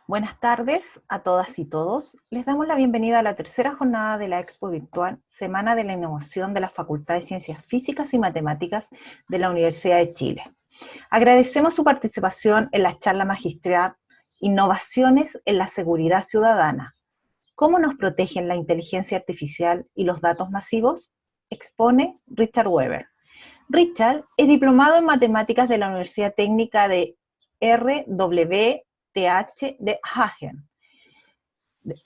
Buenas tardes a todas y todos. Les damos la bienvenida a la tercera jornada de la Expo Virtual, Semana de la Innovación de la Facultad de Ciencias Físicas y Matemáticas de la Universidad de Chile. Agradecemos su participación en la charla magistral Innovaciones en la Seguridad Ciudadana. ¿Cómo nos protegen la inteligencia artificial y los datos masivos? Expone Richard Weber. Richard es diplomado en matemáticas de la Universidad Técnica de RWTH de Hagen,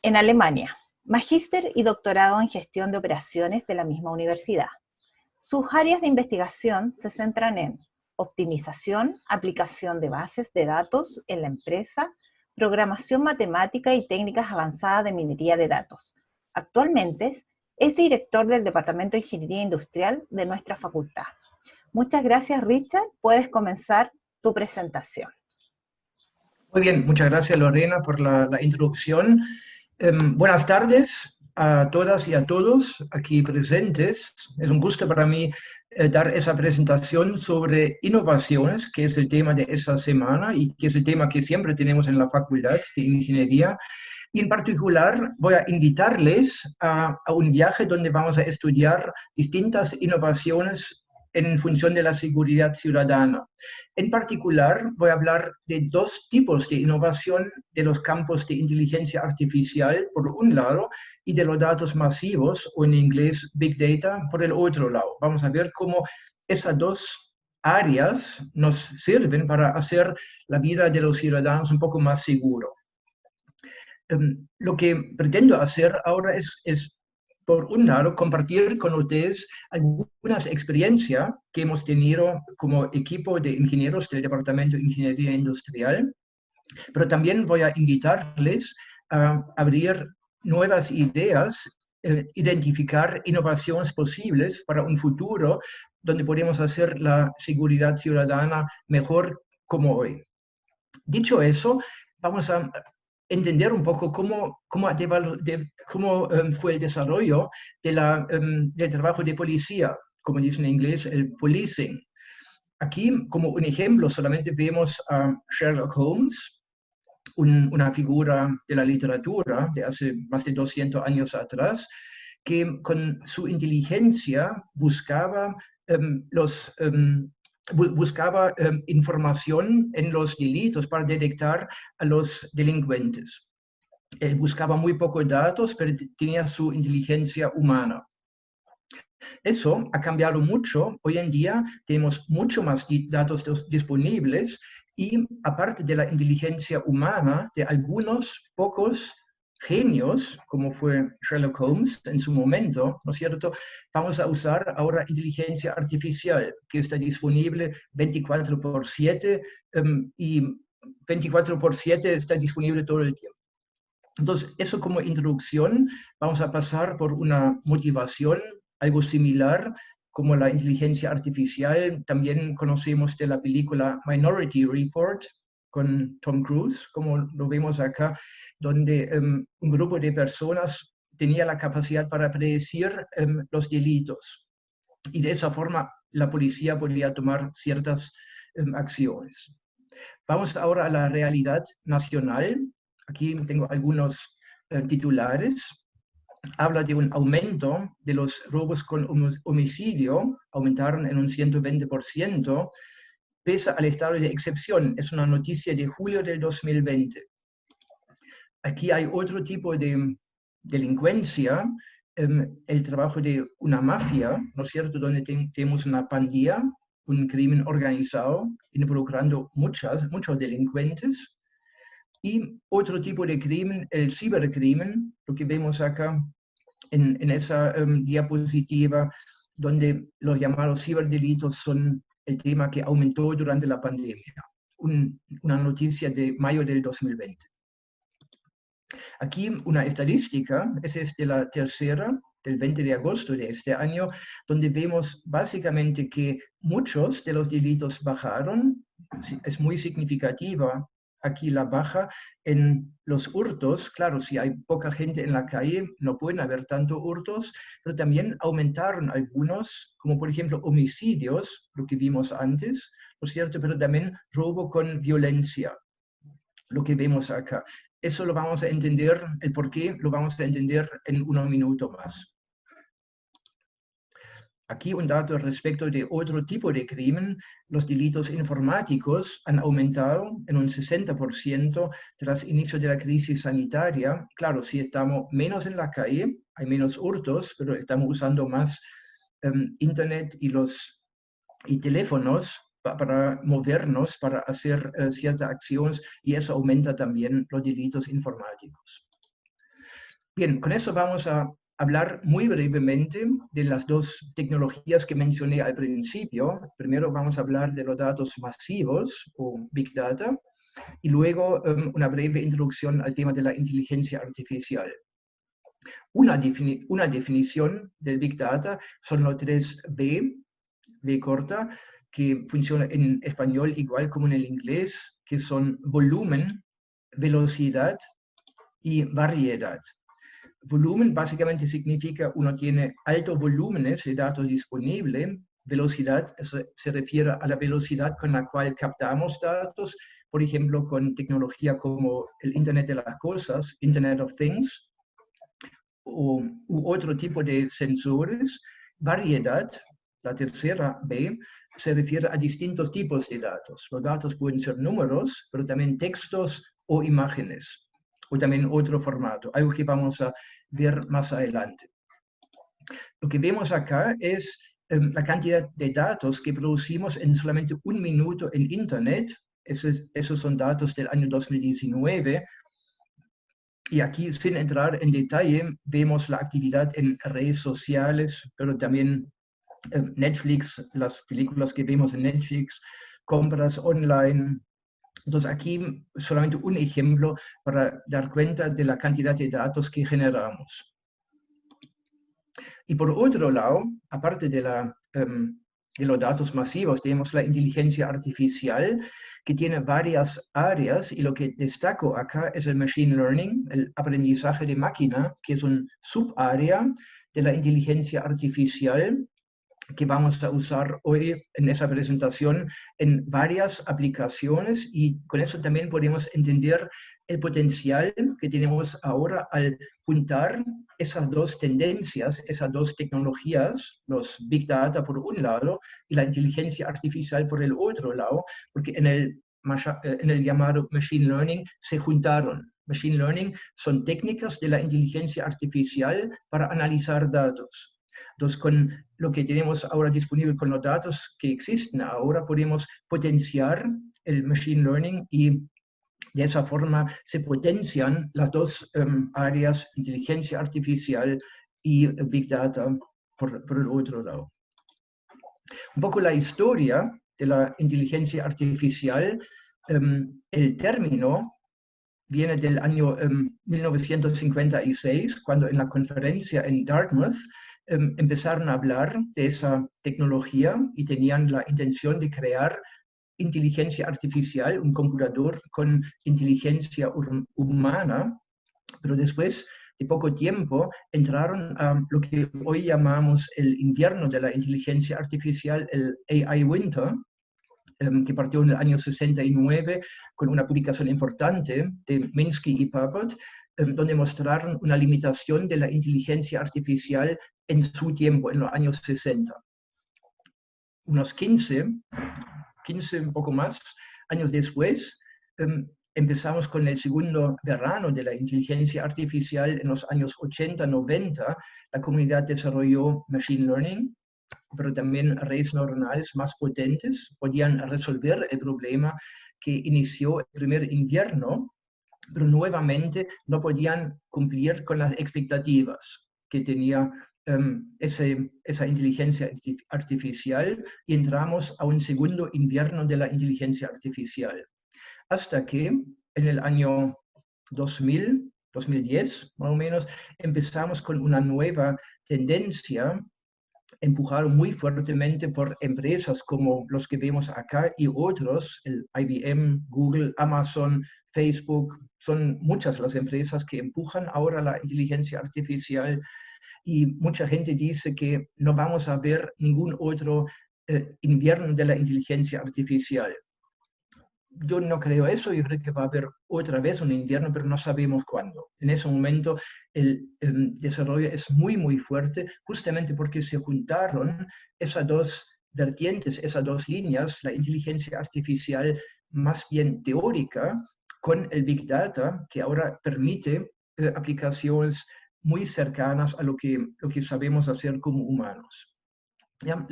en Alemania, magíster y doctorado en gestión de operaciones de la misma universidad. Sus áreas de investigación se centran en optimización, aplicación de bases de datos en la empresa, programación matemática y técnicas avanzadas de minería de datos. Actualmente es director del Departamento de Ingeniería Industrial de nuestra facultad. Muchas gracias, Richard. Puedes comenzar tu presentación. Muy bien, muchas gracias Lorena por la introducción. Buenas tardes a todas y a todos aquí presentes. Es un gusto para mí dar esa presentación sobre innovaciones, que es el tema de esta semana y que es el tema que siempre tenemos en la Facultad de Ingeniería. Y en particular voy a invitarles a un viaje donde vamos a estudiar distintas innovaciones en función de la seguridad ciudadana. En particular, voy a hablar de dos tipos de innovación de los campos de inteligencia artificial, por un lado, y de los datos masivos, o en inglés Big Data, por el otro lado. Vamos a ver cómo esas dos áreas nos sirven para hacer la vida de los ciudadanos un poco más seguro. Lo que pretendo hacer ahora es por un lado, compartir con ustedes algunas experiencias que hemos tenido como equipo de ingenieros del Departamento de Ingeniería Industrial, pero también voy a invitarles a abrir nuevas ideas, identificar innovaciones posibles para un futuro donde podemos hacer la seguridad ciudadana mejor como hoy. Dicho eso, vamos a entender un poco cómo fue el desarrollo del trabajo de policía, como dicen en inglés, el policing. Aquí, como un ejemplo, solamente vemos a Sherlock Holmes, una figura de la literatura de hace más de 200 años atrás, que con su inteligencia buscaba información en los delitos para detectar a los delincuentes. Él buscaba muy pocos datos, pero tenía su inteligencia humana. Eso ha cambiado mucho. Hoy en día tenemos mucho más datos disponibles y aparte de la inteligencia humana de algunos pocos genios, como fue Sherlock Holmes en su momento, ¿no es cierto? Vamos a usar ahora inteligencia artificial, que está disponible 24/7 y 24/7 está disponible todo el tiempo. Entonces, eso como introducción, vamos a pasar por una motivación, algo similar como la inteligencia artificial. También conocemos de la película Minority Report con Tom Cruise, como lo vemos acá, donde un grupo de personas tenía la capacidad para predecir los delitos. Y de esa forma la policía podría tomar ciertas acciones. Vamos ahora a la realidad nacional. Aquí tengo algunos titulares. Habla de un aumento de los robos con homicidio, aumentaron en un 120%, pese al estado de excepción. Es una noticia de julio del 2020. Aquí hay otro tipo de delincuencia, el trabajo de una mafia, ¿no es cierto?, donde tenemos una pandilla, un crimen organizado, involucrando muchos delincuentes. Y otro tipo de crimen, el cibercrimen, lo que vemos acá en esa diapositiva, donde los llamados ciberdelitos son el tema que aumentó durante la pandemia. Una noticia de mayo del 2020. Aquí una estadística, esa es de la tercera, del 20 de agosto de este año, donde vemos básicamente que muchos de los delitos bajaron. Es muy significativa aquí la baja en los hurtos. Claro, si hay poca gente en la calle, no pueden haber tanto hurtos, pero también aumentaron algunos, como por ejemplo homicidios, lo que vimos antes, ¿no es cierto? Pero también robo con violencia. lo que vemos acá. Eso lo vamos a entender, el por qué lo vamos a entender en unos minutos más. Aquí un dato respecto de otro tipo de crimen. Los delitos informáticos han aumentado en un 60% tras inicio de la crisis sanitaria. Claro, si estamos menos en la calle, hay menos hurtos, pero estamos usando más Internet y teléfonos para movernos, para hacer ciertas acciones, y eso aumenta también los delitos informáticos. Bien, con eso vamos a hablar muy brevemente de las dos tecnologías que mencioné al principio. Primero vamos a hablar de los datos masivos o Big Data, y luego una breve introducción al tema de la inteligencia artificial. Una definición del Big Data son los 3 B corta, que funciona en español igual como en el inglés, que son volumen, velocidad y variedad. Volumen básicamente significa uno tiene altos volúmenes de datos disponibles. Velocidad se refiere a la velocidad con la cual captamos datos, por ejemplo, con tecnología como el Internet de las Cosas, Internet of Things, u otro tipo de sensores. Variedad, la tercera B, se refiere a distintos tipos de datos. Los datos pueden ser números, pero también textos o imágenes, o también otro formato, algo que vamos a ver más adelante. Lo que vemos acá es la cantidad de datos que producimos en solamente un minuto en Internet. Esos son datos del año 2019. Y aquí, sin entrar en detalle, vemos la actividad en redes sociales, pero también Netflix, las películas que vemos en Netflix, compras online. Entonces aquí solamente un ejemplo para dar cuenta de la cantidad de datos que generamos. Y por otro lado, aparte de los datos masivos, tenemos la inteligencia artificial, que tiene varias áreas, y lo que destaco acá es el machine learning, el aprendizaje de máquina, que es un subárea de la inteligencia artificial que vamos a usar hoy en esa presentación en varias aplicaciones, y con eso también podemos entender el potencial que tenemos ahora al juntar esas dos tendencias, esas dos tecnologías, los Big Data por un lado y la inteligencia artificial por el otro lado, porque en el llamado Machine Learning se juntaron. Machine Learning son técnicas de la inteligencia artificial para analizar datos. Entonces, con lo que tenemos ahora disponible, con los datos que existen ahora, podemos potenciar el Machine Learning, y de esa forma se potencian las dos áreas, inteligencia artificial y Big Data, por el otro lado. Un poco la historia de la inteligencia artificial. El término viene del año 1956, cuando en la conferencia en Dartmouth empezaron a hablar de esa tecnología y tenían la intención de crear inteligencia artificial, un computador con inteligencia humana, pero después de poco tiempo entraron a lo que hoy llamamos el invierno de la inteligencia artificial, el AI Winter, que partió en el año 69 con una publicación importante de Minsky y Papert, donde mostraron una limitación de la inteligencia artificial en su tiempo, en los años 60. Unos 15, un poco más, años después, empezamos con el segundo verano de la inteligencia artificial en los años 80, 90. La comunidad desarrolló Machine Learning, pero también redes neuronales más potentes podían resolver el problema que inició el primer invierno, pero nuevamente no podían cumplir con las expectativas que tenía esa inteligencia artificial, y entramos a un segundo invierno de la inteligencia artificial. Hasta que en el año 2010, más o menos, empezamos con una nueva tendencia, empujado muy fuertemente por empresas como los que vemos acá y otros, el IBM, Google, Amazon, Facebook. Son muchas las empresas que empujan ahora la inteligencia artificial, y mucha gente dice que no vamos a ver ningún otro invierno de la inteligencia artificial. yo no creo eso, yo creo que va a haber otra vez un invierno, pero no sabemos cuándo. En ese momento el desarrollo es muy, muy fuerte, justamente porque se juntaron esas dos vertientes, esas dos líneas, la inteligencia artificial más bien teórica con el Big Data, que ahora permite aplicaciones muy cercanas a lo que sabemos hacer como humanos. ¿Ya?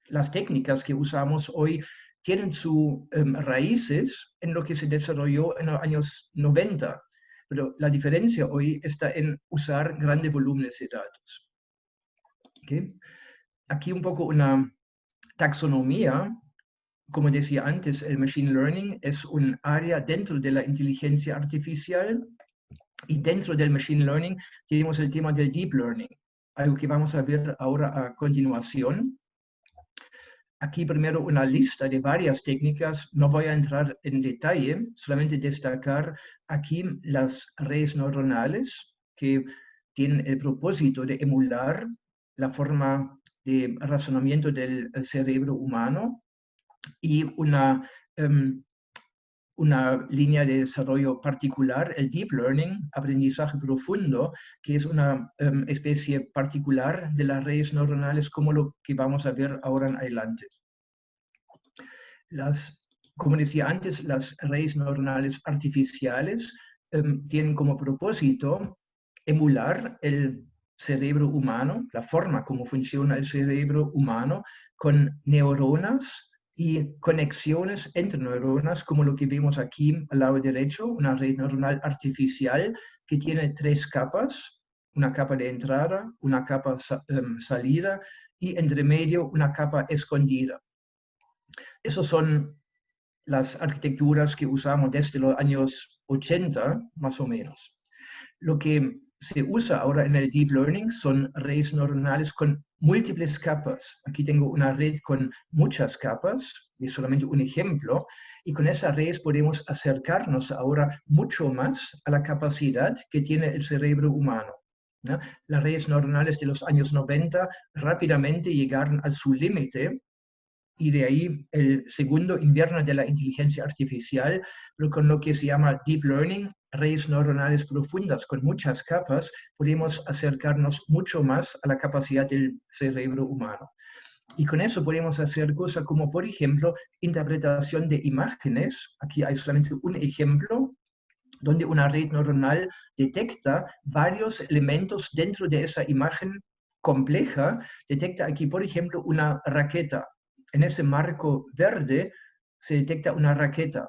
Las técnicas que usamos hoy tienen sus raíces en lo que se desarrolló en los años 90, pero la diferencia hoy está en usar grandes volúmenes de datos. ¿Okay? Aquí un poco una taxonomía. Como decía antes, el Machine Learning es un área dentro de la inteligencia artificial y dentro del Machine Learning tenemos el tema del Deep Learning, algo que vamos a ver ahora a continuación. Aquí primero una lista de varias técnicas, no voy a entrar en detalle, solamente destacar aquí las redes neuronales que tienen el propósito de emular la forma de razonamiento del cerebro humano y una línea de desarrollo particular, el Deep Learning, aprendizaje profundo, que es una especie particular de las redes neuronales como lo que vamos a ver ahora en adelante. Como decía antes, las redes neuronales artificiales tienen como propósito emular el cerebro humano, la forma como funciona el cerebro humano, con neuronas y conexiones entre neuronas, como lo que vemos aquí al lado derecho, una red neuronal artificial que tiene 3 capas, una capa de entrada, una capa salida y entre medio una capa escondida. Esas son las arquitecturas que usamos desde los años 80, más o menos. Lo que se usa ahora en el Deep Learning son redes neuronales con múltiples capas. Aquí tengo una red con muchas capas, es solamente un ejemplo, y con esas redes podemos acercarnos ahora mucho más a la capacidad que tiene el cerebro humano, ¿no? Las redes neuronales de los años 90 rápidamente llegaron a su límite, y de ahí el segundo invierno de la inteligencia artificial, pero con lo que se llama Deep Learning, redes neuronales profundas con muchas capas, podemos acercarnos mucho más a la capacidad del cerebro humano. Y con eso podemos hacer cosas como, por ejemplo, interpretación de imágenes. Aquí hay solamente un ejemplo donde una red neuronal detecta varios elementos dentro de esa imagen compleja. Detecta aquí, por ejemplo, una raqueta. En ese marco verde se detecta una raqueta.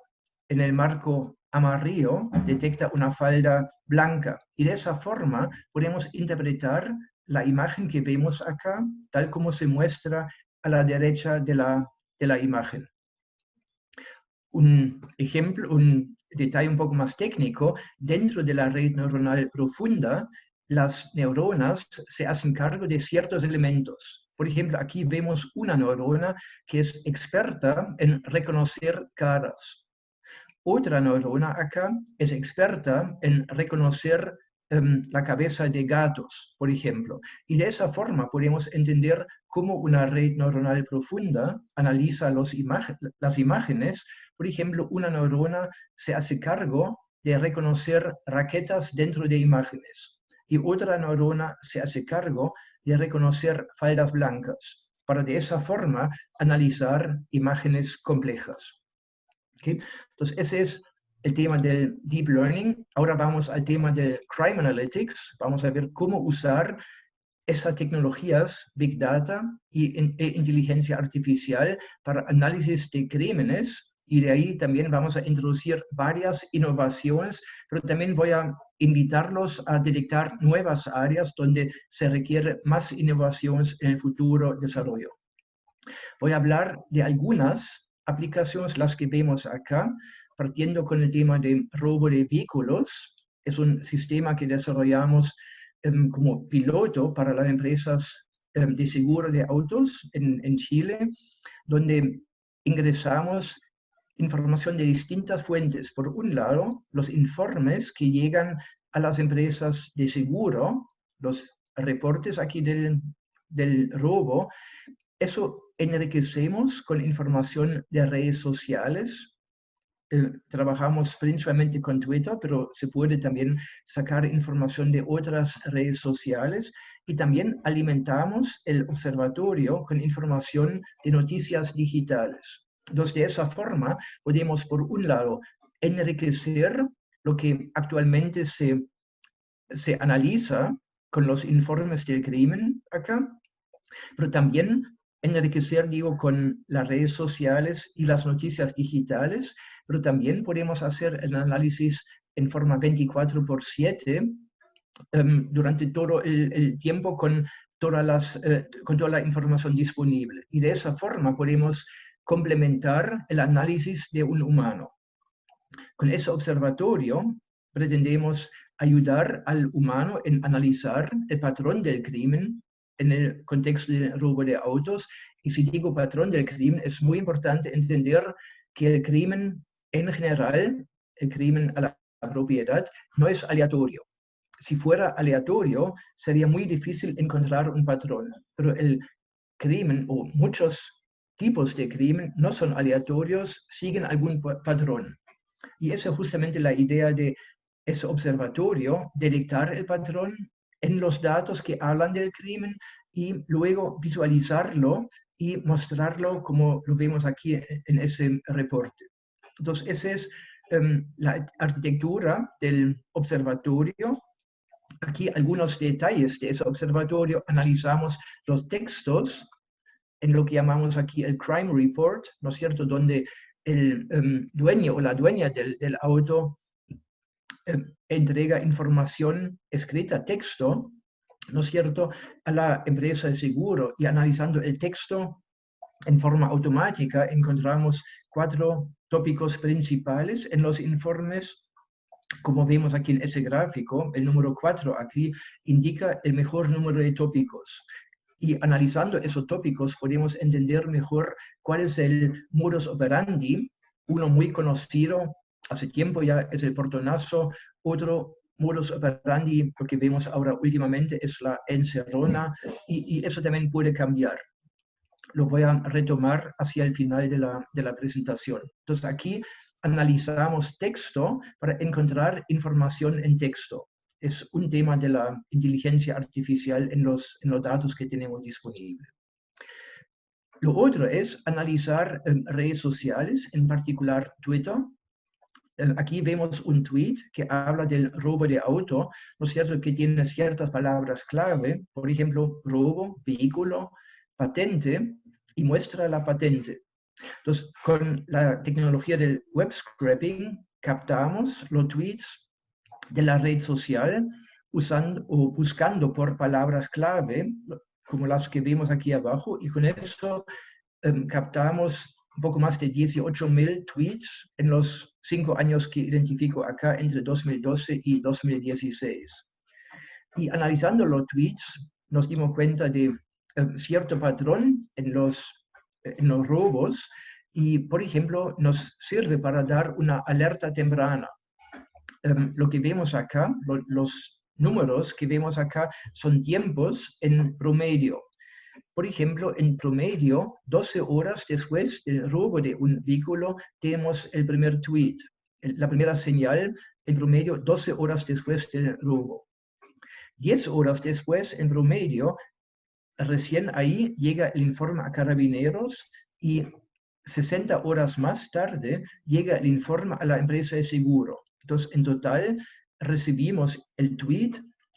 En el marco amarillo detecta una falda blanca. Y de esa forma podemos interpretar la imagen que vemos acá, tal como se muestra a la derecha de la imagen. Un ejemplo, un detalle un poco más técnico, dentro de la red neuronal profunda, las neuronas se hacen cargo de ciertos elementos. Por ejemplo, aquí vemos una neurona que es experta en reconocer caras. Otra neurona acá es experta en reconocer la cabeza de gatos, por ejemplo. Y de esa forma podemos entender cómo una red neuronal profunda analiza las imágenes. Por ejemplo, una neurona se hace cargo de reconocer raquetas dentro de imágenes y otra neurona se hace cargo de reconocer faldas blancas, para de esa forma analizar imágenes complejas. ¿Okay? Entonces, ese es el tema del Deep Learning. Ahora vamos al tema del Crime Analytics. Vamos a ver cómo usar esas tecnologías, Big Data e inteligencia artificial para análisis de crímenes, y de ahí también vamos a introducir varias innovaciones, pero también voy a invitarlos a detectar nuevas áreas donde se requiere más innovaciones en el futuro desarrollo. Voy a hablar de algunas aplicaciones, las que vemos acá, partiendo con el tema de robo de vehículos. Es un sistema que desarrollamos como piloto para las empresas de seguro de autos en Chile, donde ingresamos información de distintas fuentes. Por un lado, los informes que llegan a las empresas de seguro, los reportes aquí del robo. Eso enriquecemos con información de redes sociales trabajamos principalmente con Twitter, pero se puede también sacar información de otras redes sociales y también alimentamos el observatorio con información de noticias digitales. Entonces, de esa forma podemos, por un lado, enriquecer lo que actualmente se analiza con los informes del crimen acá, pero también enriquecer, digo, con las redes sociales y las noticias digitales, pero también podemos hacer el análisis en forma 24/7 durante todo el tiempo con toda la información disponible. Y de esa forma podemos complementar el análisis de un humano. Con ese observatorio pretendemos ayudar al humano en analizar el patrón del crimen en el contexto del robo de autos. Y si digo patrón del crimen, es muy importante entender que el crimen en general, el crimen a la propiedad, no es aleatorio. Si fuera aleatorio, sería muy difícil encontrar un patrón, pero el crimen o muchos tipos de crimen no son aleatorios, siguen algún patrón. Y esa es justamente la idea de ese observatorio, detectar el patrón en los datos que hablan del crimen y luego visualizarlo y mostrarlo como lo vemos aquí en ese reporte. Entonces, esa es la arquitectura del observatorio. Aquí algunos detalles de ese observatorio. Analizamos los textos en lo que llamamos aquí el crime report, ¿no es cierto?, donde el dueño o la dueña del auto entrega información escrita, texto, ¿no es cierto?, a la empresa de seguro, y analizando el texto en forma automática encontramos 4 tópicos principales en los informes. Como vemos aquí en ese gráfico, el número 4 aquí indica el mejor número de tópicos. Y analizando esos tópicos podemos entender mejor cuál es el modus operandi. Uno muy conocido hace tiempo ya es el portonazo. Otro modus operandi, lo que vemos ahora últimamente, es la encerrona, y eso también puede cambiar. Lo voy a retomar hacia el final de la presentación. Entonces aquí analizamos texto para encontrar información en texto. Es un tema de la inteligencia artificial en los datos que tenemos disponibles. Lo otro es analizar redes sociales, en particular Twitter. Aquí vemos un tweet que habla del robo de auto, ¿no es cierto?, que tiene ciertas palabras clave, por ejemplo, robo, vehículo, patente, y muestra la patente. Entonces, con la tecnología del web scraping, captamos los tweets de la red social usando o buscando por palabras clave, como las que vemos aquí abajo, y con eso captamos un poco más de 18.000 tweets en los 5 años que identifico acá, entre 2012 y 2016. Y analizando los tweets, nos dimos cuenta de cierto patrón en los robos, y, por ejemplo, nos sirve para dar una alerta temprana. Lo que vemos acá, los números que vemos acá son tiempos en promedio. Por ejemplo, en promedio, 12 horas después del robo de un vehículo, tenemos el primer tweet, la primera señal, en promedio, 12 horas después del robo. 10 horas después, en promedio, recién ahí llega el informe a Carabineros, y 60 horas más tarde llega el informe a la empresa de seguro. Entonces, en total, recibimos el tweet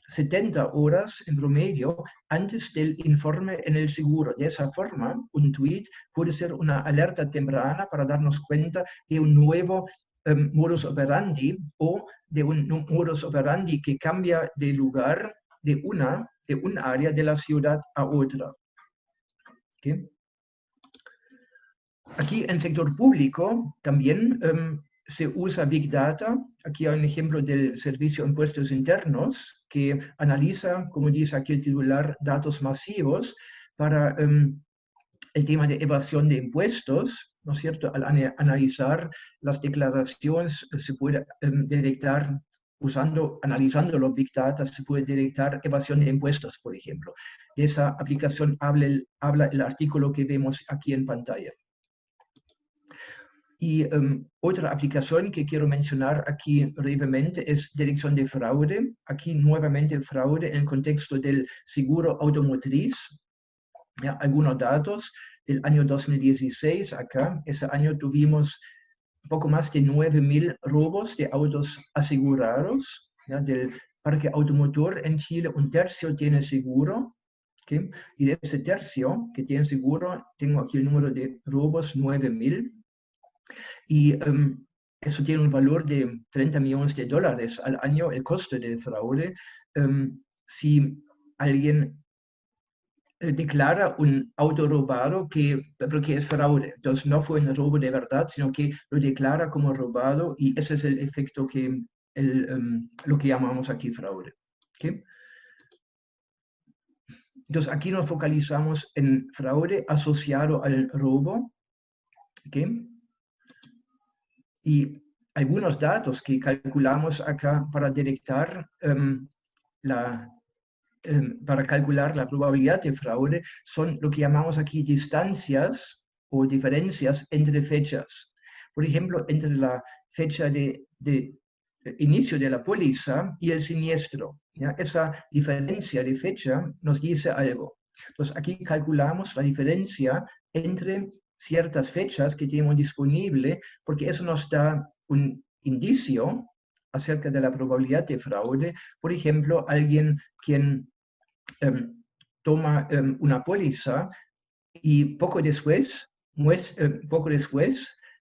70 horas en promedio antes del informe en el seguro. De esa forma, un tweet puede ser una alerta temprana para darnos cuenta de un nuevo modus operandi, o de un modus operandi que cambia de lugar de un área de la ciudad a otra. ¿Okay? Aquí en el sector público también se usa Big Data. Aquí hay un ejemplo del Servicio de Impuestos Internos que analiza, como dice aquí el titular, datos masivos para el tema de evasión de impuestos, ¿no es cierto? Al analizar las declaraciones se puede detectar, analizando los Big Data, se puede detectar evasión de impuestos, por ejemplo. De esa aplicación habla el artículo que vemos aquí en pantalla. Y otra aplicación que quiero mencionar aquí brevemente es detección de fraude. Aquí nuevamente fraude en el contexto del seguro automotriz. Ya, algunos datos del año 2016 acá. Ese año tuvimos poco más de 9.000 robos de autos asegurados. Ya, del parque automotor en Chile, un tercio tiene seguro. ¿Okay? Y de ese tercio que tiene seguro, tengo aquí el número de robos, 9.000. Y eso tiene un valor de 30 millones de dólares al año, el coste del fraude. Si alguien declara un auto robado pero que es fraude, entonces no fue un robo de verdad, sino que lo declara como robado y ese es el efecto que lo que llamamos aquí fraude. ¿Okay? Entonces aquí nos focalizamos en fraude asociado al robo. ¿Okay? Y algunos datos que calculamos acá para detectar para calcular la probabilidad de fraude son lo que llamamos aquí distancias o diferencias entre fechas. Por ejemplo, entre la fecha de inicio de la póliza y el siniestro. ¿Ya? Esa diferencia de fecha nos dice algo. Entonces, aquí calculamos la diferencia entre ciertas fechas que tenemos disponible, porque eso nos da un indicio acerca de la probabilidad de fraude. Por ejemplo, alguien quien toma una póliza y poco después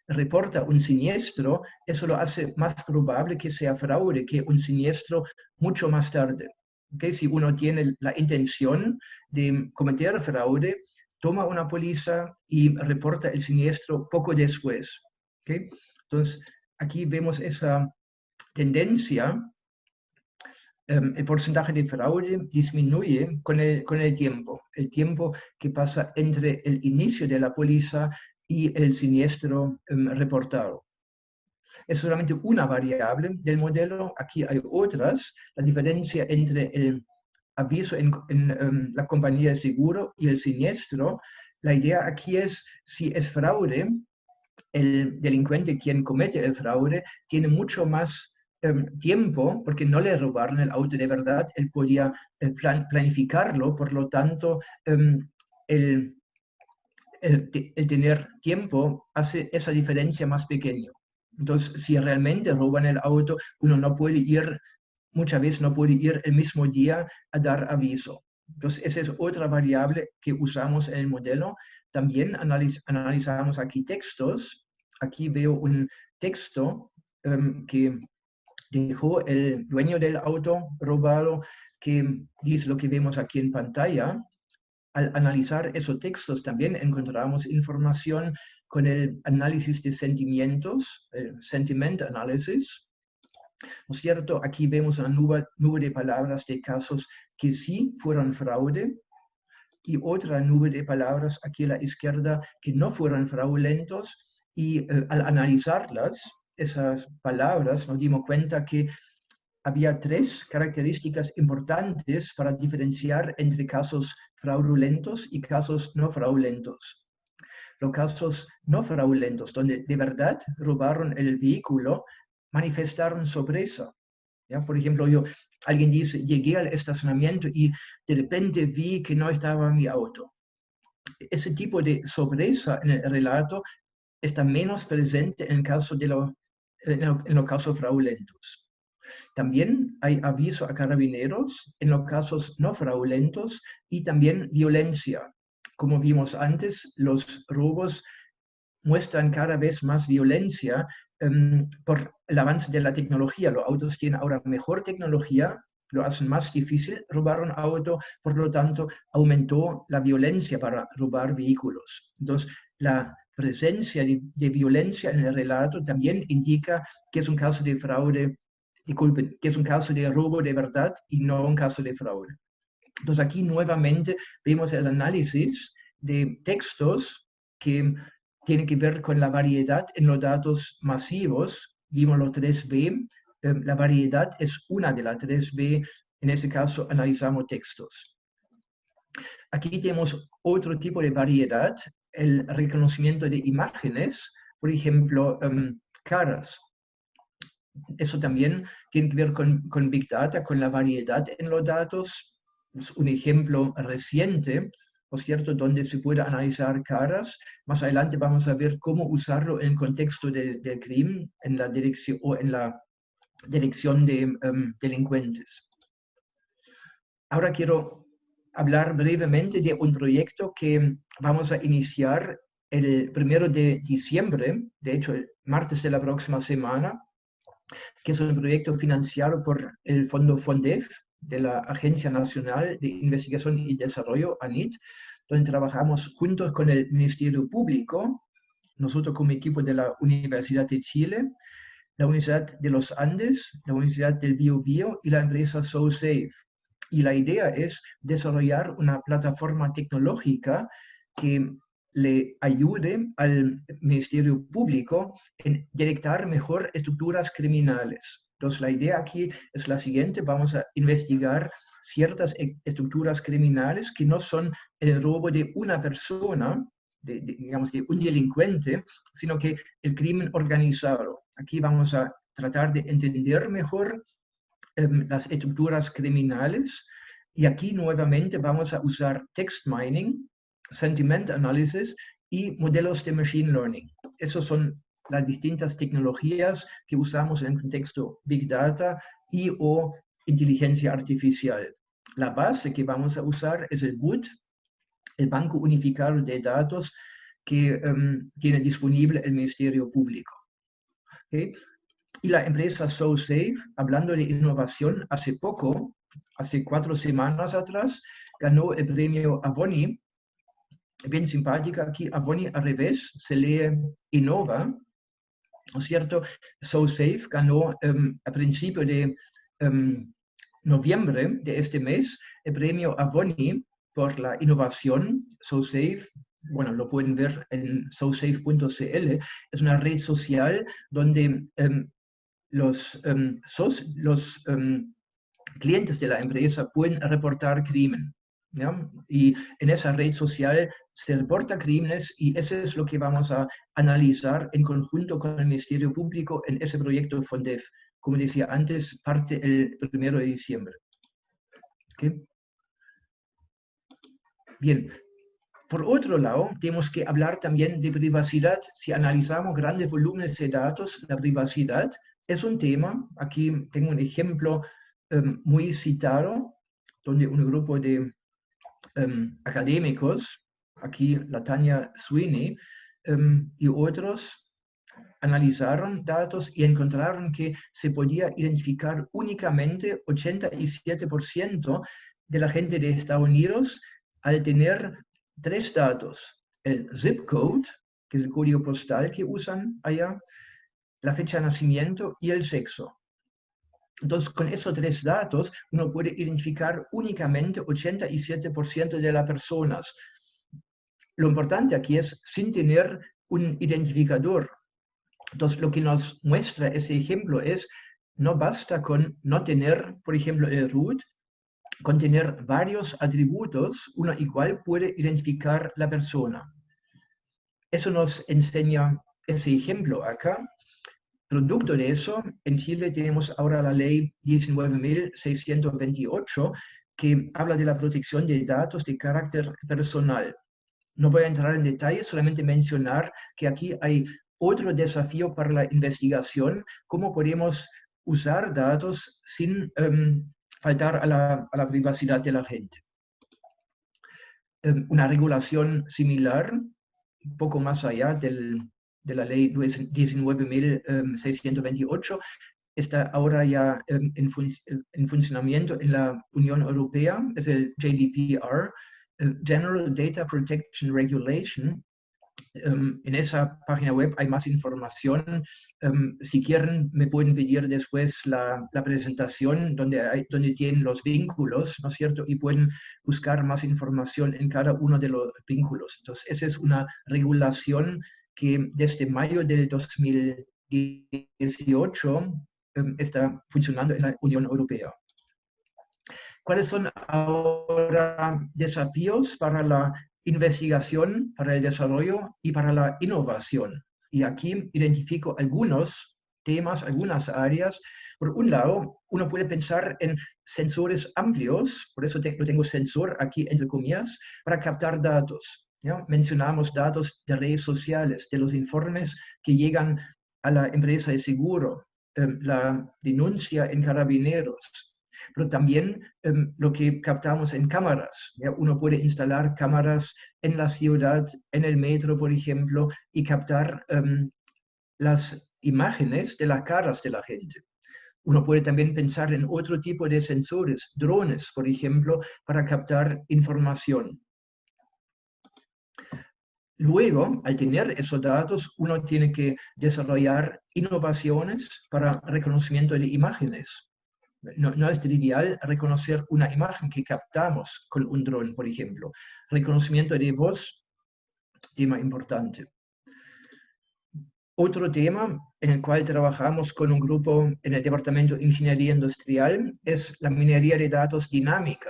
reporta un siniestro, eso lo hace más probable que sea fraude que un siniestro mucho más tarde. ¿Okay? Si uno tiene la intención de cometer fraude, toma una póliza y reporta el siniestro poco después. ¿Okay? Entonces, aquí vemos esa tendencia. El porcentaje de fraude disminuye con el tiempo que pasa entre el inicio de la póliza y el siniestro reportado. Es solamente una variable del modelo, aquí hay otras, la diferencia entre el aviso en la compañía de seguro y el siniestro. La idea aquí es, si es fraude, el delincuente quien comete el fraude tiene mucho más tiempo, porque no le robaron el auto de verdad, él podía planificarlo, por lo tanto, el tener tiempo hace esa diferencia más pequeña. Entonces, si realmente roban el auto, uno no puede ir, muchas veces no puede ir el mismo día a dar aviso. Entonces, esa es otra variable que usamos en el modelo. También analizamos aquí textos. Aquí veo un texto que dejó el dueño del auto robado, que dice lo que vemos aquí en pantalla. Al analizar esos textos también encontramos información con el análisis de sentimientos, el sentiment analysis. ¿No es cierto? Aquí vemos una nube de palabras de casos que sí fueron fraude y otra nube de palabras aquí a la izquierda que no fueron fraudulentos, y al analizarlas, esas palabras, nos dimos cuenta que había tres características importantes para diferenciar entre casos fraudulentos y casos no fraudulentos. Los casos no fraudulentos, donde de verdad robaron el vehículo, manifestaron sorpresa. ¿Ya? Por ejemplo, alguien dice, llegué al estacionamiento y de repente vi que no estaba mi auto. Ese tipo de sorpresa en el relato está menos presente en el caso en los casos fraudulentos. También hay aviso a carabineros en los casos no fraudulentos y también violencia. Como vimos antes, los robos muestran cada vez más violencia por el avance de la tecnología. Los autos tienen ahora mejor tecnología, lo hacen más difícil robar un auto, por lo tanto aumentó la violencia para robar vehículos. Entonces, la presencia de violencia en el relato también indica que es un caso de fraude, disculpen, que es un caso de robo de verdad y no un caso de fraude. Entonces aquí nuevamente vemos el análisis de textos que tiene que ver con la variedad en los datos masivos. Vimos los 3B, la variedad es una de las 3B, en ese caso analizamos textos. Aquí tenemos otro tipo de variedad, el reconocimiento de imágenes. por ejemplo, caras. Eso también tiene que ver con Big Data, con la variedad en los datos. Es un ejemplo reciente, ¿no es cierto?, donde se puede analizar caras. Más adelante vamos a ver cómo usarlo en el contexto del crimen en la dirección, o en la dirección de delincuentes. Ahora quiero hablar brevemente de un proyecto que vamos a iniciar el 1 de diciembre, de hecho el martes de la próxima semana, que es un proyecto financiado por el Fondo FONDEF, de la Agencia Nacional de Investigación y Desarrollo, ANID, donde trabajamos juntos con el Ministerio Público, nosotros como equipo de la Universidad de Chile, la Universidad de los Andes, la Universidad del Biobío y la empresa SoSafe. Y la idea es desarrollar una plataforma tecnológica que le ayude al Ministerio Público en detectar mejor estructuras criminales. Entonces, la idea aquí es la siguiente: vamos a investigar ciertas estructuras criminales que no son el robo de una persona, digamos, de un delincuente, sino que el crimen organizado. Aquí vamos a tratar de entender mejor las estructuras criminales, y aquí nuevamente vamos a usar text mining, sentiment analysis y modelos de machine learning. Esas son las distintas tecnologías que usamos en el contexto Big Data y o inteligencia artificial. La base que vamos a usar es el BUD, el Banco Unificado de Datos que tiene disponible el Ministerio Público. ¿Okay? Y la empresa SoSafe, hablando de innovación, hace 4 semanas atrás, ganó el premio Avoni. Bien simpática aquí, Avoni al revés, se lee Innova, ¿no es cierto? SoSafe ganó a principio de noviembre de este mes el premio Avoni por la innovación. SoSafe, bueno, lo pueden ver en sosafe.cl, es una red social donde los clientes de la empresa pueden reportar crimen, ¿ya? Y en esa red social se reporta crímenes, y eso es lo que vamos a analizar en conjunto con el Ministerio Público en ese proyecto FONDEF. Como decía antes, parte el 1 de diciembre. ¿Okay? Bien. Por otro lado, tenemos que hablar también de privacidad. Si analizamos grandes volúmenes de datos, la privacidad es un tema. Aquí tengo un ejemplo muy citado, donde un grupo de académicos, aquí la Tanya Sweeney y otros, analizaron datos y encontraron que se podía identificar únicamente 87% de la gente de Estados Unidos al tener 3 datos: el zip code, que es el código postal que usan allá, la fecha de nacimiento y el sexo. Entonces, con esos 3 datos, uno puede identificar únicamente 87% de las personas. Lo importante aquí es sin tener un identificador. Entonces, lo que nos muestra ese ejemplo es, no basta con no tener, por ejemplo, el root, con tener varios atributos, uno igual puede identificar la persona. Eso nos enseña ese ejemplo acá. Producto de eso, en Chile tenemos ahora la ley 19.628, que habla de la protección de datos de carácter personal. No voy a entrar en detalles, solamente mencionar que aquí hay otro desafío para la investigación: cómo podemos usar datos sin faltar a la privacidad de la gente. Una regulación similar, un poco más allá de la ley 19.628, está ahora ya en funcionamiento en la Unión Europea, es el GDPR, General Data Protection Regulation. En esa página web hay más información. Si quieren, me pueden pedir después la presentación donde tienen los vínculos, ¿no es cierto? Y pueden buscar más información en cada uno de los vínculos. Entonces, esa es una regulación que desde mayo del 2018 está funcionando en la Unión Europea. ¿Cuáles son ahora desafíos para la investigación, para el desarrollo y para la innovación? Y aquí identifico algunos temas, algunas áreas. Por un lado, uno puede pensar en sensores amplios, por eso lo tengo sensor aquí entre comillas, para captar datos. ¿Ya? Mencionamos datos de redes sociales, de los informes que llegan a la empresa de seguro, la denuncia en carabineros, pero también lo que captamos en cámaras. ¿Ya? Uno puede instalar cámaras en la ciudad, en el metro, por ejemplo, y captar las imágenes de las caras de la gente. Uno puede también pensar en otro tipo de sensores, drones, por ejemplo, para captar información. Luego, al tener esos datos, uno tiene que desarrollar innovaciones para reconocimiento de imágenes. No es trivial reconocer una imagen que captamos con un dron, por ejemplo. Reconocimiento de voz, tema importante. Otro tema en el cual trabajamos con un grupo en el Departamento de Ingeniería Industrial es la minería de datos dinámica.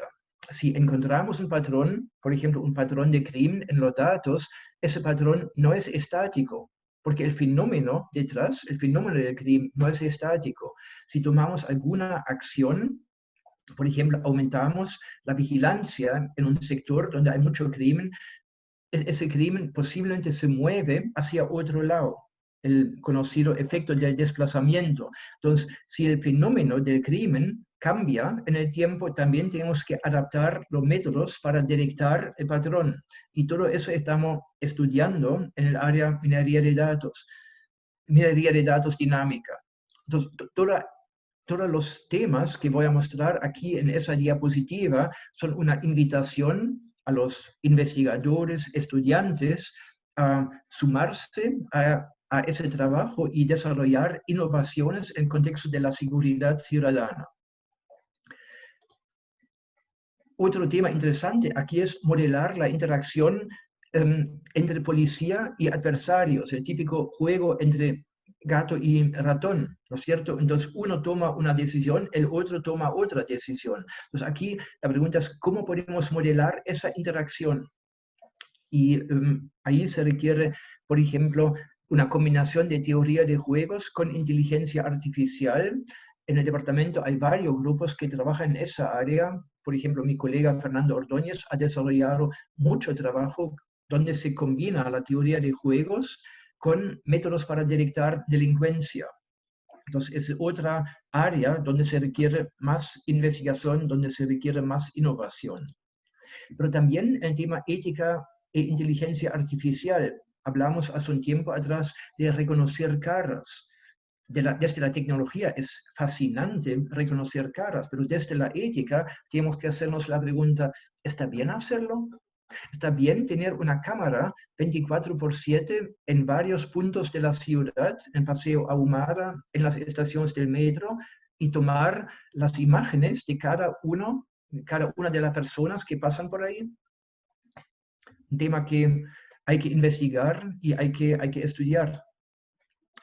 Si encontramos un patrón, por ejemplo, un patrón de crimen en los datos, ese patrón no es estático, porque el fenómeno detrás, el fenómeno del crimen, no es estático. Si tomamos alguna acción, por ejemplo, aumentamos la vigilancia en un sector donde hay mucho crimen, ese crimen posiblemente se mueve hacia otro lado, el conocido efecto del desplazamiento. Entonces, si el fenómeno del crimen cambia en el tiempo, también tenemos que adaptar los métodos para detectar el patrón. Y todo eso estamos estudiando en el área minería de datos dinámica. Entonces, todos los temas que voy a mostrar aquí en esa diapositiva son una invitación a los investigadores, estudiantes, a sumarse a ese trabajo y desarrollar innovaciones en contexto de la seguridad ciudadana. Otro tema interesante aquí es modelar la interacción entre policía y adversarios, el típico juego entre gato y ratón, ¿no es cierto? Entonces uno toma una decisión, el otro toma otra decisión. Entonces aquí la pregunta es, ¿cómo podemos modelar esa interacción? Y ahí se requiere, por ejemplo, una combinación de teoría de juegos con inteligencia artificial. En el departamento hay varios grupos que trabajan en esa área. Por ejemplo, mi colega Fernando Ordóñez ha desarrollado mucho trabajo donde se combina la teoría de juegos con métodos para detectar delincuencia. Entonces, es otra área donde se requiere más investigación, donde se requiere más innovación. Pero también el tema ética e inteligencia artificial. Hablamos hace un tiempo atrás de reconocer caras. Desde la tecnología es fascinante reconocer caras, pero desde la ética tenemos que hacernos la pregunta, ¿está bien hacerlo? ¿Está bien tener una cámara 24/7 en varios puntos de la ciudad, en Paseo Ahumada, en las estaciones del metro, y tomar las imágenes de cada una de las personas que pasan por ahí? Un tema que hay que investigar y hay que estudiar.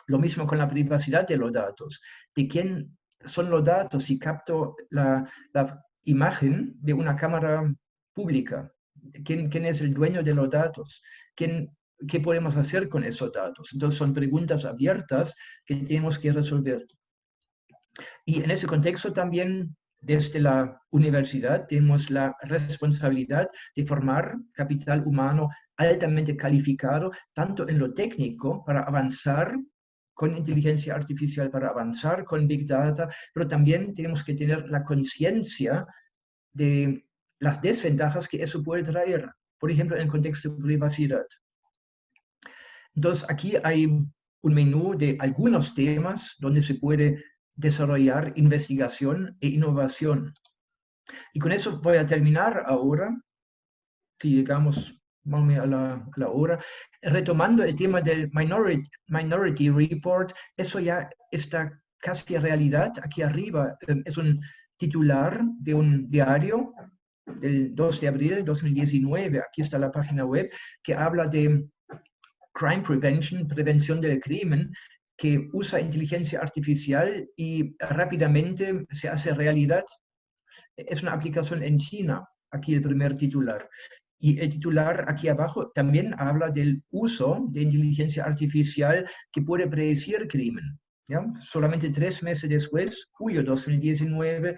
Lo mismo con la privacidad de los datos. ¿De quién son los datos? Si capto la imagen de una cámara pública, ¿quién es el dueño de los datos? ¿Qué podemos hacer con esos datos? Entonces son preguntas abiertas que tenemos que resolver. Y en ese contexto también, desde la universidad, tenemos la responsabilidad de formar capital humano altamente calificado, tanto en lo técnico, para avanzar con inteligencia artificial, para avanzar con Big Data, pero también tenemos que tener la conciencia de las desventajas que eso puede traer, por ejemplo, en el contexto de privacidad. Entonces, aquí hay un menú de algunos temas donde se puede desarrollar investigación e innovación. Y con eso voy a terminar ahora, si llegamos a la hora, retomando el tema del Minority Report. Eso ya está casi realidad. Aquí arriba es un titular de un diario del 2 de abril de 2019. Aquí está la página web que habla de Crime Prevention, prevención del crimen, que usa inteligencia artificial y rápidamente se hace realidad. Es una aplicación en China, aquí el primer titular. Y el titular aquí abajo también habla del uso de inteligencia artificial que puede predecir crimen. ¿Ya? Solamente 3 meses después, julio 2019,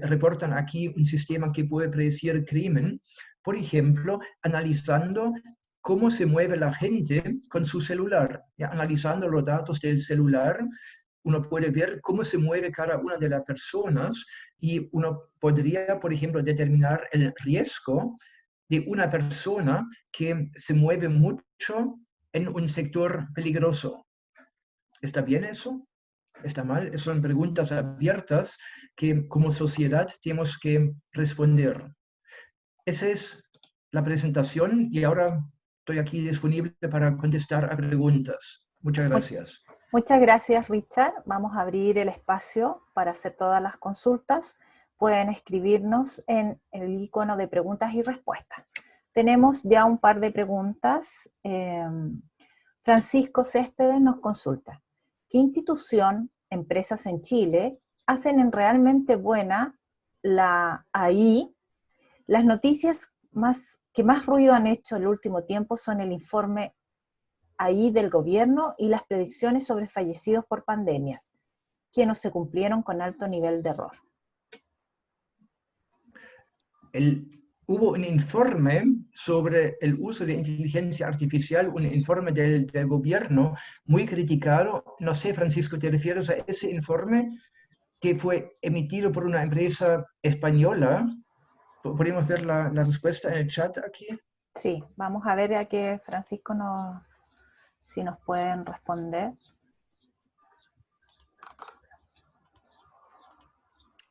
reportan aquí un sistema que puede predecir crimen, por ejemplo, analizando cómo se mueve la gente con su celular. ¿Ya? Analizando los datos del celular, uno puede ver cómo se mueve cada una de las personas y uno podría, por ejemplo, determinar el riesgo de una persona que se mueve mucho en un sector peligroso. ¿Está bien eso? ¿Está mal? Son preguntas abiertas que como sociedad tenemos que responder. Esa es la presentación y ahora estoy aquí disponible para contestar a preguntas. Muchas gracias. Muchas gracias, Richard. Vamos a abrir el espacio para hacer todas las consultas. Pueden escribirnos en el icono de preguntas y respuestas. Tenemos ya un par de preguntas. Francisco Céspedes nos consulta. ¿Qué institución, empresas en Chile, hacen en realmente buena la AI? Las noticias que más ruido han hecho en el último tiempo son el informe AI del gobierno y las predicciones sobre fallecidos por pandemias, que no se cumplieron con alto nivel de error. Hubo un informe sobre el uso de inteligencia artificial, un informe del gobierno muy criticado. No sé, Francisco, ¿te refieres a ese informe que fue emitido por una empresa española? ¿Podemos ver la respuesta en el chat aquí? Sí, vamos a ver a qué Francisco si nos pueden responder.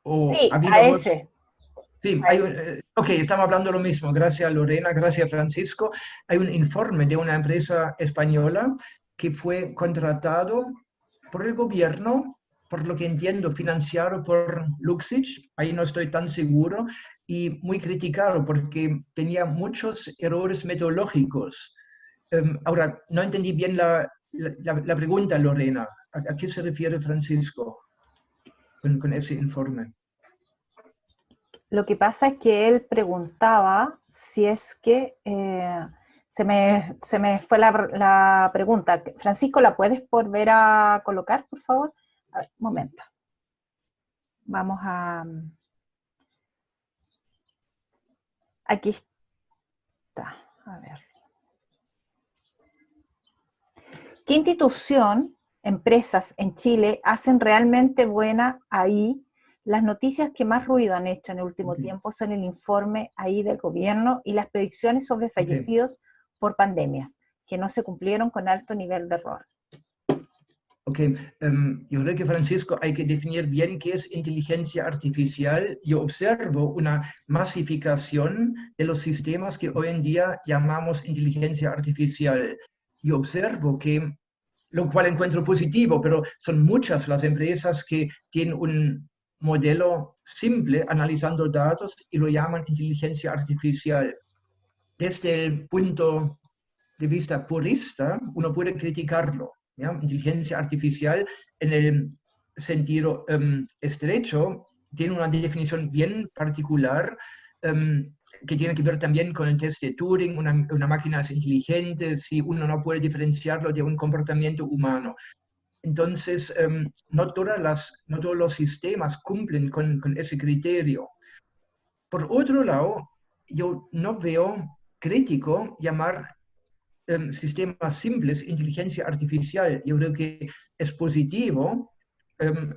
Sí, a ese. Sí, ok, estamos hablando lo mismo. Gracias, Lorena, gracias, Francisco. Hay un informe de una empresa española que fue contratado por el gobierno, por lo que entiendo, financiado por Luxich, ahí no estoy tan seguro, y muy criticado porque tenía muchos errores metodológicos. Ahora, no entendí bien la pregunta, Lorena. ¿A qué se refiere Francisco con ese informe? Lo que pasa es que él preguntaba si es que se me fue la pregunta. Francisco, ¿la puedes volver a colocar, por favor? A ver, un momento. Vamos a... Aquí está. A ver. ¿Qué institución, empresas en Chile hacen realmente buena AI? Las noticias que más ruido han hecho en el último tiempo son el informe AI del gobierno y las predicciones sobre fallecidos por pandemias, que no se cumplieron con alto nivel de error. Ok, yo creo que, Francisco, hay que definir bien qué es inteligencia artificial. Yo observo una masificación de los sistemas que hoy en día llamamos inteligencia artificial. Yo observo que, lo cual encuentro positivo, pero son muchas las empresas que tienen un modelo simple analizando datos y lo llaman inteligencia artificial. Desde el punto de vista purista, uno puede criticarlo. ¿Ya? Inteligencia artificial, en el sentido estrecho, tiene una definición bien particular que tiene que ver también con el test de Turing. Una máquina es inteligente si uno no puede diferenciarlo de un comportamiento humano. Entonces, no todos los sistemas cumplen con ese criterio. Por otro lado, yo no veo crítico llamar sistemas simples inteligencia artificial. Yo creo que es positivo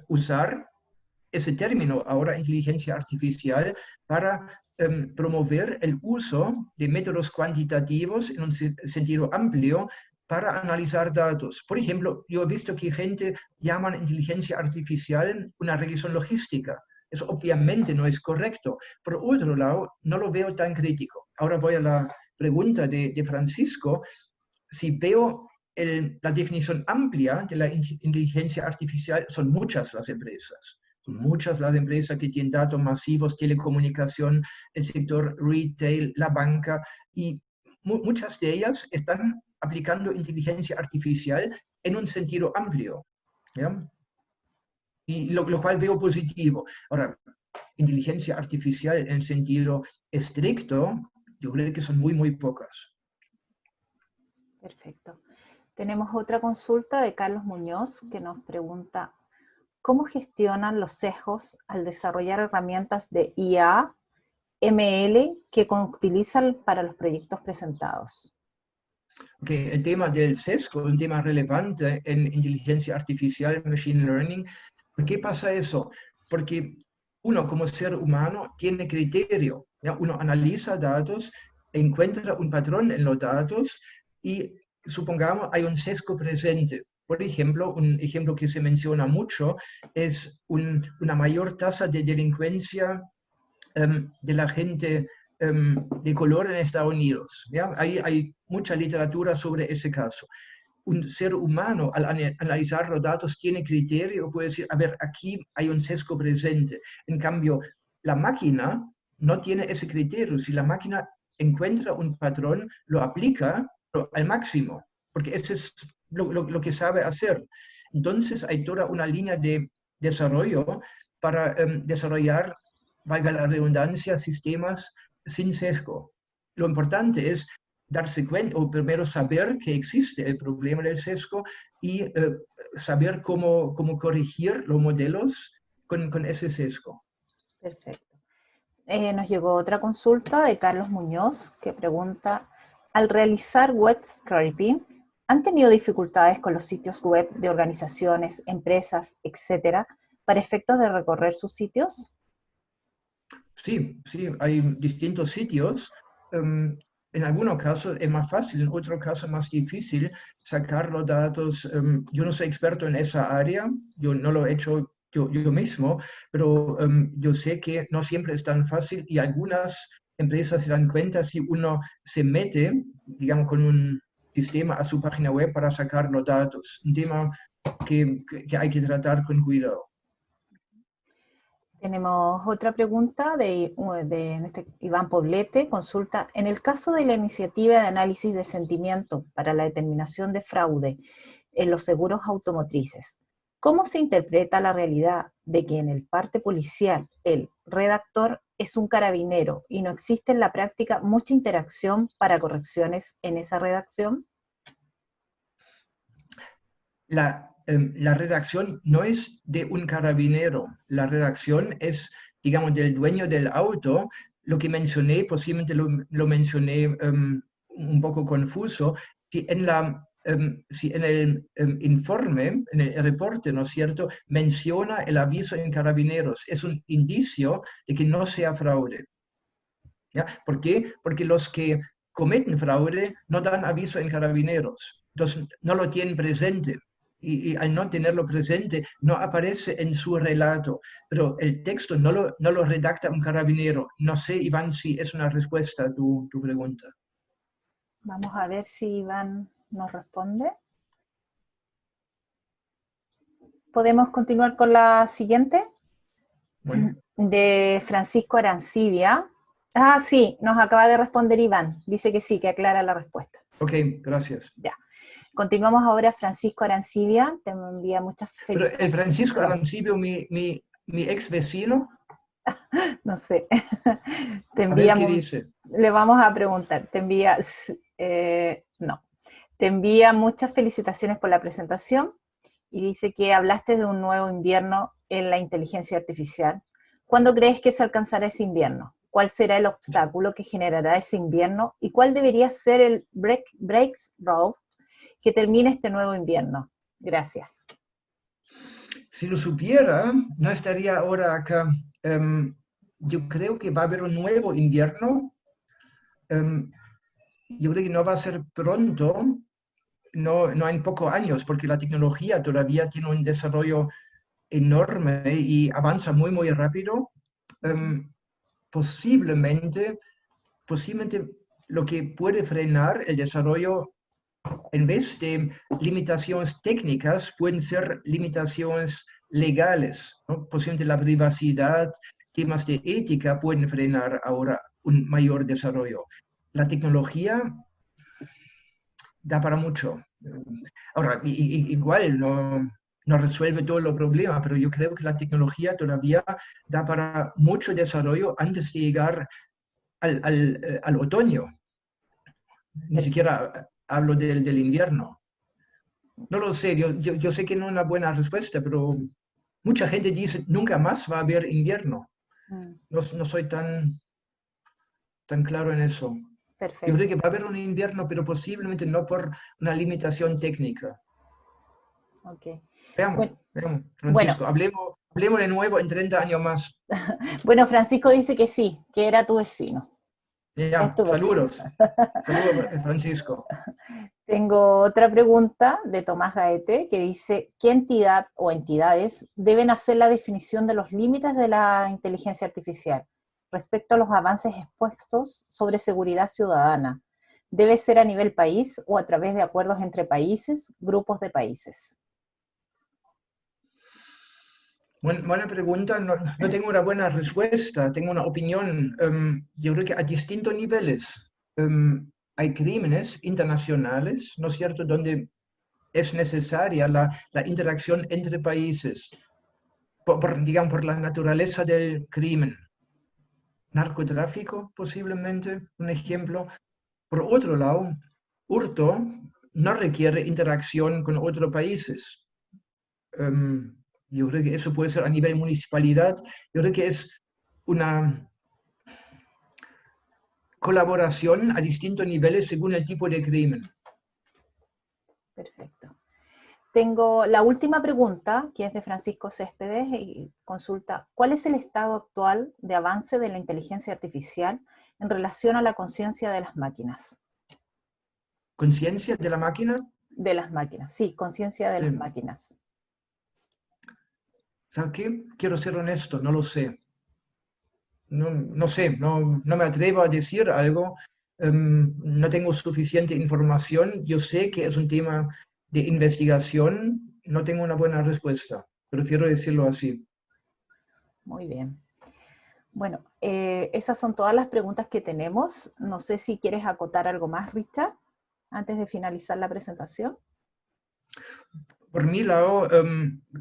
usar ese término ahora, inteligencia artificial, para promover el uso de métodos cuantitativos en un sentido amplio para analizar datos. Por ejemplo, yo he visto que gente llama inteligencia artificial una regresión logística. Eso obviamente no es correcto. Por otro lado, no lo veo tan crítico. Ahora voy a la pregunta de Francisco. Si veo la definición amplia de la inteligencia artificial, son muchas las empresas. Son muchas las empresas que tienen datos masivos, telecomunicación, el sector retail, la banca, y muchas de ellas están aplicando inteligencia artificial en un sentido amplio. ¿Ya? Y lo cual veo positivo. Ahora, inteligencia artificial en sentido estricto, Yo creo que son muy, muy pocas. Perfecto. Tenemos otra consulta de Carlos Muñoz que nos pregunta, ¿cómo gestionan los sesgos al desarrollar herramientas de IA, ML que utilizan para los proyectos presentados? Okay, el tema del sesgo es un tema relevante en inteligencia artificial, machine learning. ¿Por qué pasa eso? Porque uno como ser humano tiene criterio, ¿ya? Uno analiza datos, encuentra un patrón en los datos y supongamos hay un sesgo presente. Por ejemplo, un ejemplo que se menciona mucho es una mayor tasa de delincuencia de la gente de color en Estados Unidos. ¿Ya? Hay mucha literatura sobre ese caso. Un ser humano, al analizar los datos, tiene criterio, puede decir, a ver, aquí hay un sesgo presente. En cambio, la máquina no tiene ese criterio. Si la máquina encuentra un patrón, lo aplica al máximo, porque ese es lo que sabe hacer. Entonces, hay toda una línea de desarrollo para desarrollar, valga la redundancia, sistemas sin sesgo. Lo importante es darse cuenta, o primero saber que existe el problema del sesgo y saber cómo corregir los modelos con ese sesgo. Perfecto. Nos llegó otra consulta de Carlos Muñoz que pregunta, al realizar web scraping, ¿han tenido dificultades con los sitios web de organizaciones, empresas, etcétera, para efectos de recorrer sus sitios? Sí, sí, hay distintos sitios. En algunos casos es más fácil, en otros casos más difícil sacar los datos. Yo no soy experto en esa área, yo no lo he hecho yo mismo, pero yo sé que no siempre es tan fácil y algunas empresas se dan cuenta si uno se mete, digamos, con un sistema a su página web para sacar los datos. Un tema que hay que tratar con cuidado. Tenemos otra pregunta de Iván Poblete, consulta, en el caso de la iniciativa de análisis de sentimiento para la determinación de fraude en los seguros automotrices, ¿cómo se interpreta la realidad de que en el parte policial el redactor es un carabinero y no existe en la práctica mucha interacción para correcciones en esa redacción? La redacción no es de un carabinero, la redacción es, digamos, del dueño del auto. Lo que mencioné, posiblemente lo mencioné un poco confuso, si en el informe, en el reporte, ¿no es cierto?, menciona el aviso en carabineros, es un indicio de que no sea fraude. ¿Ya? ¿Por qué? Porque los que cometen fraude no dan aviso en carabineros, entonces no lo tienen presente. Y al no tenerlo presente, no aparece en su relato, pero el texto no lo redacta un carabinero. No sé, Iván, si es una respuesta a tu pregunta. Vamos a ver si Iván nos responde. ¿Podemos continuar con la siguiente? Bueno. De Francisco Arancibia. Ah, sí, nos acaba de responder Iván. Dice que sí, que aclara la respuesta. Ok, gracias. Ya. Continuamos ahora, Francisco Arancibia. Te envía muchas felicitaciones. Pero el Francisco Arancibia, mi ex vecino. No sé. Te envía. A ver qué dice. Le vamos a preguntar. Te envía. No. Te envía muchas felicitaciones por la presentación y dice que hablaste de un nuevo invierno en la inteligencia artificial. ¿Cuándo crees que se alcanzará ese invierno? ¿Cuál será el obstáculo que generará ese invierno? ¿Y cuál debería ser el breakthrough que termine este nuevo invierno? Gracias. Si lo supiera, no estaría ahora acá. Yo creo que va a haber un nuevo invierno. Yo creo que no va a ser pronto, no en pocos años, porque la tecnología todavía tiene un desarrollo enorme y avanza muy, muy rápido. Posiblemente lo que puede frenar el desarrollo, en vez de limitaciones técnicas, pueden ser limitaciones legales, ¿no? Posiblemente la privacidad, temas de ética pueden frenar ahora un mayor desarrollo. La tecnología da para mucho. Ahora, igual no resuelve todos los problemas, pero yo creo que la tecnología todavía da para mucho desarrollo antes de llegar al otoño. Ni siquiera hablo del invierno. No lo sé, yo sé que no es una buena respuesta, pero mucha gente dice nunca más va a haber invierno. No soy tan claro en eso. Yo Perfecto. creo que va a haber un invierno, pero posiblemente no por una limitación técnica. Okay. Veamos, Bueno, veamos. bueno, Francisco, hablemos de nuevo en 30 años más. bueno, Francisco dice que sí, que era tu vecino. Es Ya, tu vecino. saludos. Saludos, Francisco. Tengo otra pregunta de Tomás Gaete que dice, ¿qué entidad o entidades deben hacer la definición de los límites de la inteligencia artificial respecto a los avances expuestos sobre seguridad ciudadana? ¿Debe ser a nivel país o a través de acuerdos entre países, grupos de países? Buena pregunta, no tengo una buena respuesta, tengo una opinión. Yo creo que a distintos niveles hay crímenes internacionales, ¿no es cierto?, donde es necesaria la interacción entre países, digamos, por la naturaleza del crimen. Narcotráfico, posiblemente, un ejemplo. Por otro lado, hurto no requiere interacción con otros países. Yo creo que eso puede ser a nivel municipalidad. Yo creo que es una colaboración a distintos niveles según el tipo de crimen. Perfecto. Tengo la última pregunta, que es de Francisco Céspedes, y consulta, ¿cuál es el estado actual de avance de la inteligencia artificial en relación a la conciencia de las máquinas? ¿Conciencia de la máquina? De las máquinas, sí, conciencia de las máquinas. ¿Sabes qué? Quiero ser honesto, no lo sé. No sé, no me atrevo a decir algo. No tengo suficiente información. Yo sé que es un tema de investigación. No tengo una buena respuesta. Prefiero decirlo así. Muy bien. Bueno, esas son todas las preguntas que tenemos. No sé si quieres acotar algo más, Richard, antes de finalizar la presentación. Por mi lado,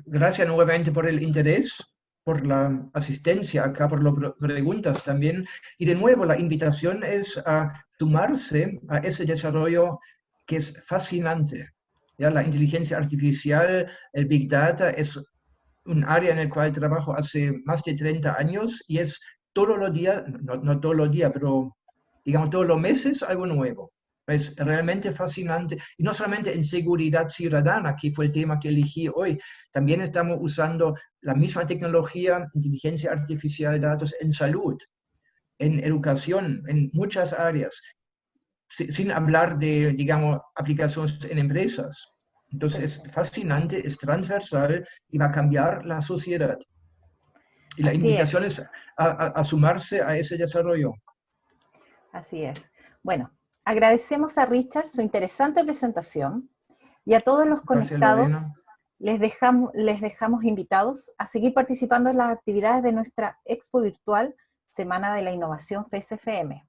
gracias nuevamente por el interés, por la asistencia acá, por las preguntas también. Y de nuevo, la invitación es a sumarse a ese desarrollo que es fascinante. ¿Ya? La inteligencia artificial, el Big Data, es un área en el cual trabajo hace más de 30 años y es todos los días, no todos los días, pero digamos todos los meses algo nuevo. Es realmente fascinante. Y no solamente en seguridad ciudadana, que fue el tema que elegí hoy, también estamos usando la misma tecnología, inteligencia artificial, datos en salud, en educación, en muchas áreas, sin hablar de, digamos, aplicaciones en empresas. Entonces es fascinante, es transversal y va a cambiar la sociedad. Y la Así invitación es, es a sumarse a ese desarrollo. así es. Bueno, agradecemos a Richard su interesante presentación y a todos los Gracias, conectados Lorena. les dejamos invitados a seguir participando en las actividades de nuestra expo virtual Semana de la Innovación FESFM.